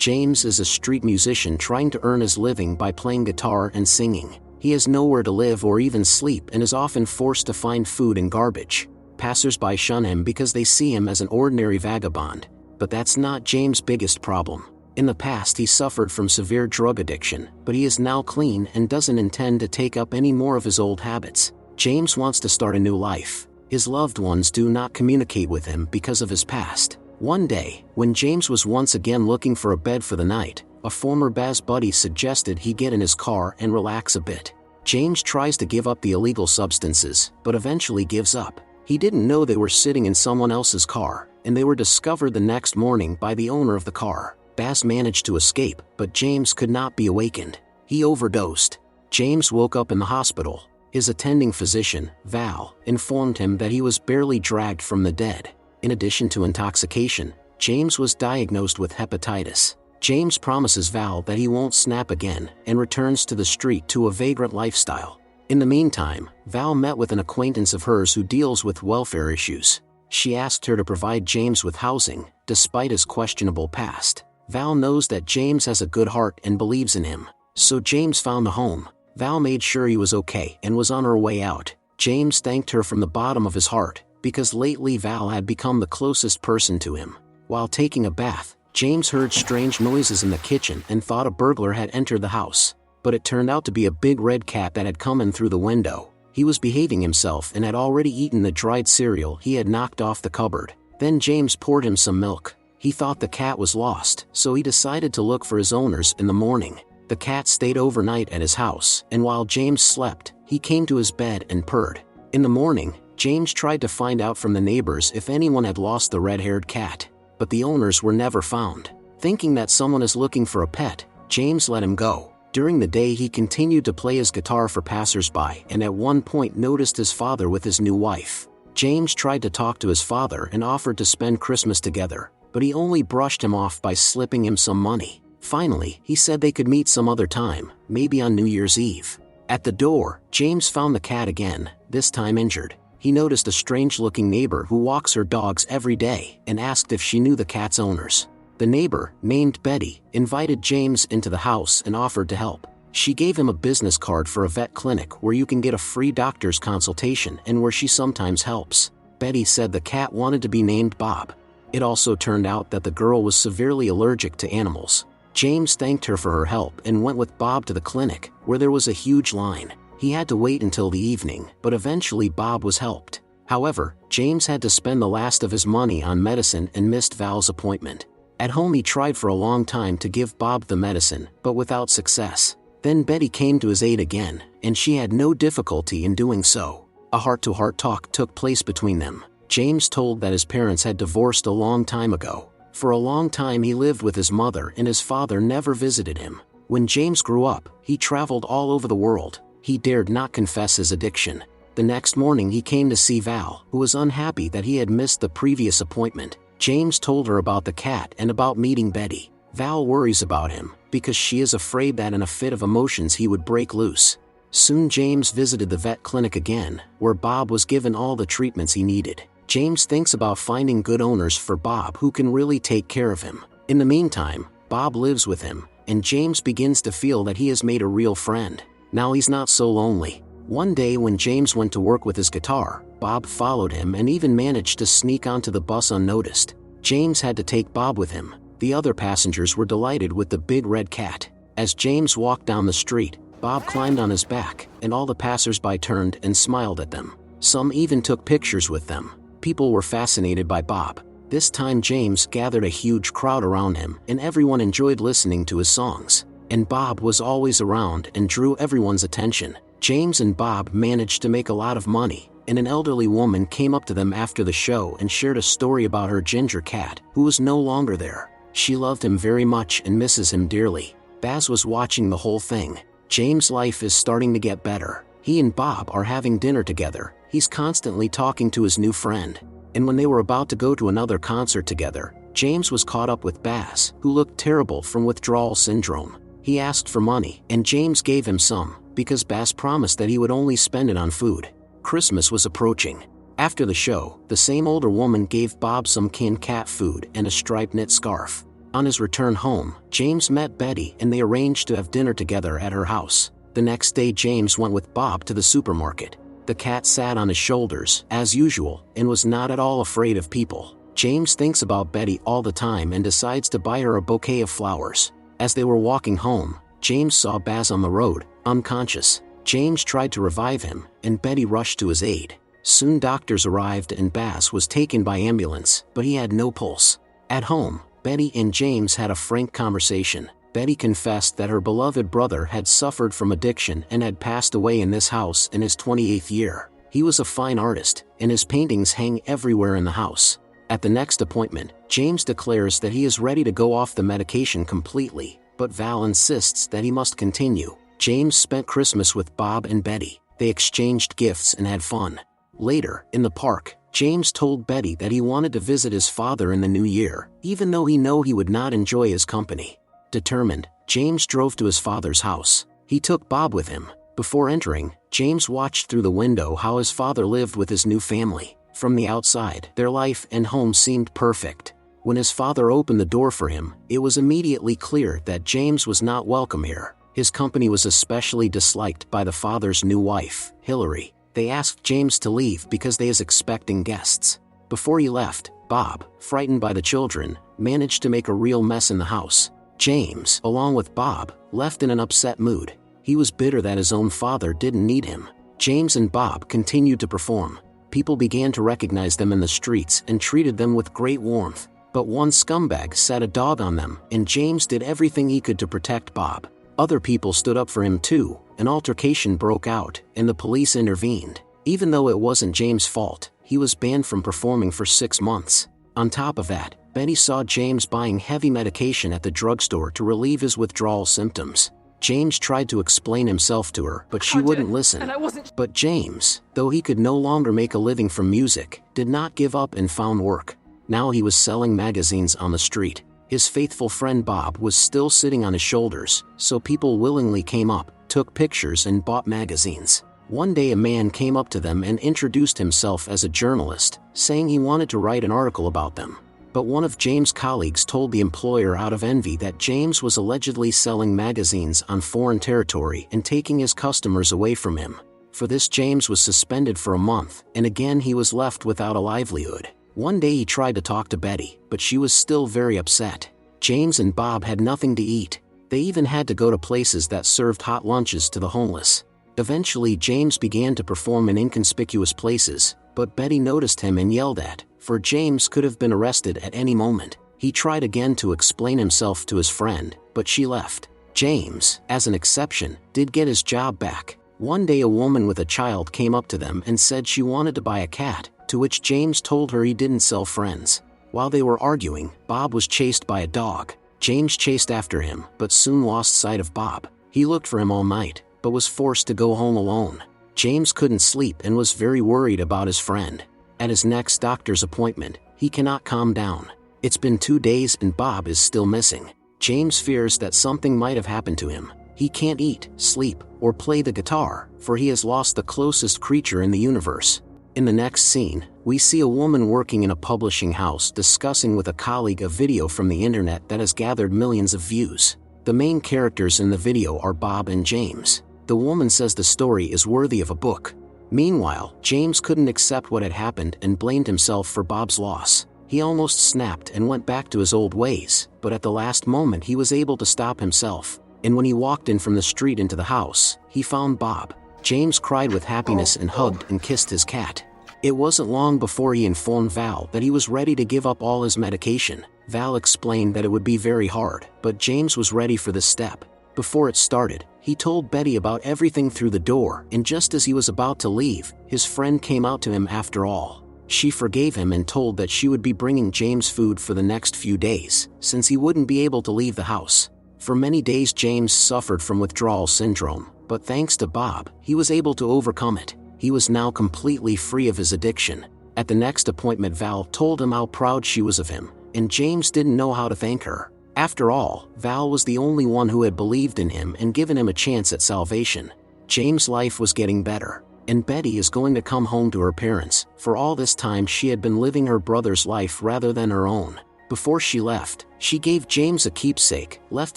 James is a street musician trying to earn his living by playing guitar and singing. He has nowhere to live or even sleep and is often forced to find food in garbage. Passers-by shun him because they see him as an ordinary vagabond. But that's not James' biggest problem. In the past he suffered from severe drug addiction, but he is now clean and doesn't intend to take up any more of his old habits. James wants to start a new life. His loved ones do not communicate with him because of his past. One day, when James was once again looking for a bed for the night, a former Baz buddy suggested he get in his car and relax a bit. James tries to give up the illegal substances, but eventually gives up. He didn't know they were sitting in someone else's car, and they were discovered the next morning by the owner of the car. Baz managed to escape, but James could not be awakened. He overdosed. James woke up in the hospital. His attending physician, Val, informed him that he was barely dragged from the dead. In addition to intoxication, James was diagnosed with hepatitis. James promises Val that he won't snap again and returns to the street to a vagrant lifestyle. In the meantime, Val met with an acquaintance of hers who deals with welfare issues. She asked her to provide James with housing, despite his questionable past. Val knows that James has a good heart and believes in him, so James found the home. Val made sure he was okay and was on her way out. James thanked her from the bottom of his heart, because lately Val had become the closest person to him. While taking a bath, James heard strange noises in the kitchen and thought a burglar had entered the house. But it turned out to be a big red cat that had come in through the window. He was behaving himself and had already eaten the dried cereal he had knocked off the cupboard. Then James poured him some milk. He thought the cat was lost, so he decided to look for his owners in the morning. The cat stayed overnight at his house, and while James slept, he came to his bed and purred. In the morning, James tried to find out from the neighbors if anyone had lost the red-haired cat, but the owners were never found. Thinking that someone is looking for a pet, James let him go. During the day he continued to play his guitar for passers-by and at one point noticed his father with his new wife. James tried to talk to his father and offered to spend Christmas together, but he only brushed him off by slipping him some money. Finally, he said they could meet some other time, maybe on New Year's Eve. At the door, James found the cat again, this time injured. He noticed a strange-looking neighbor who walks her dogs every day and asked if she knew the cat's owners. The neighbor, named Betty, invited James into the house and offered to help. She gave him a business card for a vet clinic where you can get a free doctor's consultation and where she sometimes helps. Betty said the cat wanted to be named Bob. It also turned out that the girl was severely allergic to animals. James thanked her for her help and went with Bob to the clinic, where there was a huge line. He had to wait until the evening, but eventually Bob was helped. However, James had to spend the last of his money on medicine and missed Val's appointment. At home he tried for a long time to give Bob the medicine, but without success. Then Betty came to his aid again, and she had no difficulty in doing so. A heart-to-heart talk took place between them. James told that his parents had divorced a long time ago. For a long time he lived with his mother and his father never visited him. When James grew up, he traveled all over the world. He dared not confess his addiction. The next morning he came to see Val, who was unhappy that he had missed the previous appointment. James told her about the cat and about meeting Betty. Val worries about him, because she is afraid that in a fit of emotions he would break loose. Soon James visited the vet clinic again, where Bob was given all the treatments he needed. James thinks about finding good owners for Bob who can really take care of him. In the meantime, Bob lives with him, and James begins to feel that he has made a real friend. Now he's not so lonely. One day when James went to work with his guitar, Bob followed him and even managed to sneak onto the bus unnoticed. James had to take Bob with him. The other passengers were delighted with the big red cat. As James walked down the street, Bob climbed on his back, and all the passers-by turned and smiled at them. Some even took pictures with them. People were fascinated by Bob. This time James gathered a huge crowd around him, and everyone enjoyed listening to his songs. And Bob was always around and drew everyone's attention. James and Bob managed to make a lot of money, and an elderly woman came up to them after the show and shared a story about her ginger cat, who was no longer there. She loved him very much and misses him dearly. Baz was watching the whole thing. James' life is starting to get better. He and Bob are having dinner together. He's constantly talking to his new friend. And when they were about to go to another concert together, James was caught up with Baz, who looked terrible from withdrawal syndrome. He asked for money, and James gave him some, because Baz promised that he would only spend it on food. Christmas was approaching. After the show, the same older woman gave Bob some canned cat food and a striped knit scarf. On his return home, James met Betty and they arranged to have dinner together at her house. The next day James went with Bob to the supermarket. The cat sat on his shoulders, as usual, and was not at all afraid of people. James thinks about Betty all the time and decides to buy her a bouquet of flowers. As they were walking home, James saw Baz on the road, unconscious. James tried to revive him, and Betty rushed to his aid. Soon doctors arrived and Baz was taken by ambulance, but he had no pulse. At home, Betty and James had a frank conversation. Betty confessed that her beloved brother had suffered from addiction and had passed away in this house in his 28th year. He was a fine artist, and his paintings hang everywhere in the house. At the next appointment, James declares that he is ready to go off the medication completely, but Val insists that he must continue. James spent Christmas with Bob and Betty. They exchanged gifts and had fun. Later, in the park, James told Betty that he wanted to visit his father in the new year, even though he knew he would not enjoy his company. Determined, James drove to his father's house. He took Bob with him. Before entering, James watched through the window how his father lived with his new family. From the outside, their life and home seemed perfect. When his father opened the door for him, it was immediately clear that James was not welcome here. His company was especially disliked by the father's new wife, Hillary. They asked James to leave because they was expecting guests. Before he left, Bob, frightened by the children, managed to make a real mess in the house. James, along with Bob, left in an upset mood. He was bitter that his own father didn't need him. James and Bob continued to perform. People began to recognize them in the streets and treated them with great warmth. But one scumbag set a dog on them, and James did everything he could to protect Bob. Other people stood up for him too. An altercation broke out, and the police intervened. Even though it wasn't James' fault, he was banned from performing for 6 months. On top of that, Betty saw James buying heavy medication at the drugstore to relieve his withdrawal symptoms. James tried to explain himself to her, but she wouldn't listen. But James, though he could no longer make a living from music, did not give up and found work. Now he was selling magazines on the street. His faithful friend Bob was still sitting on his shoulders, so people willingly came up, took pictures and bought magazines. One day a man came up to them and introduced himself as a journalist, saying he wanted to write an article about them. But one of James' colleagues told the employer out of envy that James was allegedly selling magazines on foreign territory and taking his customers away from him. For this James was suspended for a month, and again he was left without a livelihood. One day he tried to talk to Betty, but she was still very upset. James and Bob had nothing to eat. They even had to go to places that served hot lunches to the homeless. Eventually James began to perform in inconspicuous places, but Betty noticed him and yelled at, for James could have been arrested at any moment. He tried again to explain himself to his friend, but she left. James, as an exception, did get his job back. One day a woman with a child came up to them and said she wanted to buy a cat, to which James told her he didn't sell friends. While they were arguing, Bob was chased by a dog. James chased after him, but soon lost sight of Bob. He looked for him all night, but was forced to go home alone. James couldn't sleep and was very worried about his friend. At his next doctor's appointment, he cannot calm down. It's been 2 days and Bob is still missing. James fears that something might have happened to him. He can't eat, sleep, or play the guitar, for he has lost the closest creature in the universe. In the next scene, we see a woman working in a publishing house discussing with a colleague a video from the internet that has gathered millions of views. The main characters in the video are Bob and James. The woman says the story is worthy of a book. Meanwhile, James couldn't accept what had happened and blamed himself for Bob's loss. He almost snapped and went back to his old ways, but at the last moment he was able to stop himself. And when he walked in from the street into the house, he found Bob. James cried with happiness and hugged and kissed his cat. It wasn't long before he informed Val that he was ready to give up all his medication. Val explained that it would be very hard, but James was ready for this step. Before it started, he told Betty about everything through the door, and just as he was about to leave, his friend came out to him after all. She forgave him and told that she would be bringing James food for the next few days, since he wouldn't be able to leave the house. For many days James suffered from withdrawal syndrome, but thanks to Bob, he was able to overcome it. He was now completely free of his addiction. At the next appointment Val told him how proud she was of him, and James didn't know how to thank her. After all, Val was the only one who had believed in him and given him a chance at salvation. James' life was getting better, and Betty is going to come home to her parents. For all this time she had been living her brother's life rather than her own. Before she left, she gave James a keepsake, left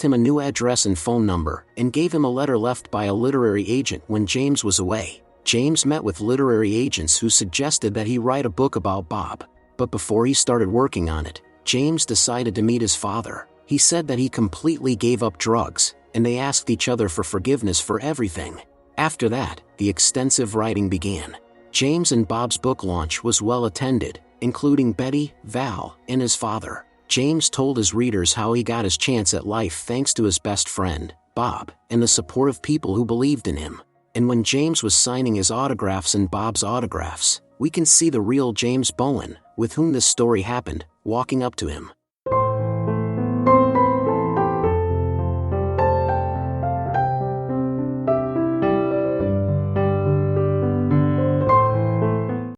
him a new address and phone number, and gave him a letter left by a literary agent when James was away. James met with literary agents who suggested that he write a book about Bob. But before he started working on it, James decided to meet his father. He said that he completely gave up drugs, and they asked each other for forgiveness for everything. After that, the extensive writing began. James and Bob's book launch was well attended, including Betty, Val, and his father. James told his readers how he got his chance at life thanks to his best friend, Bob, and the support of people who believed in him. And when James was signing his autographs and Bob's autographs, we can see the real James Bowen, with whom this story happened, walking up to him.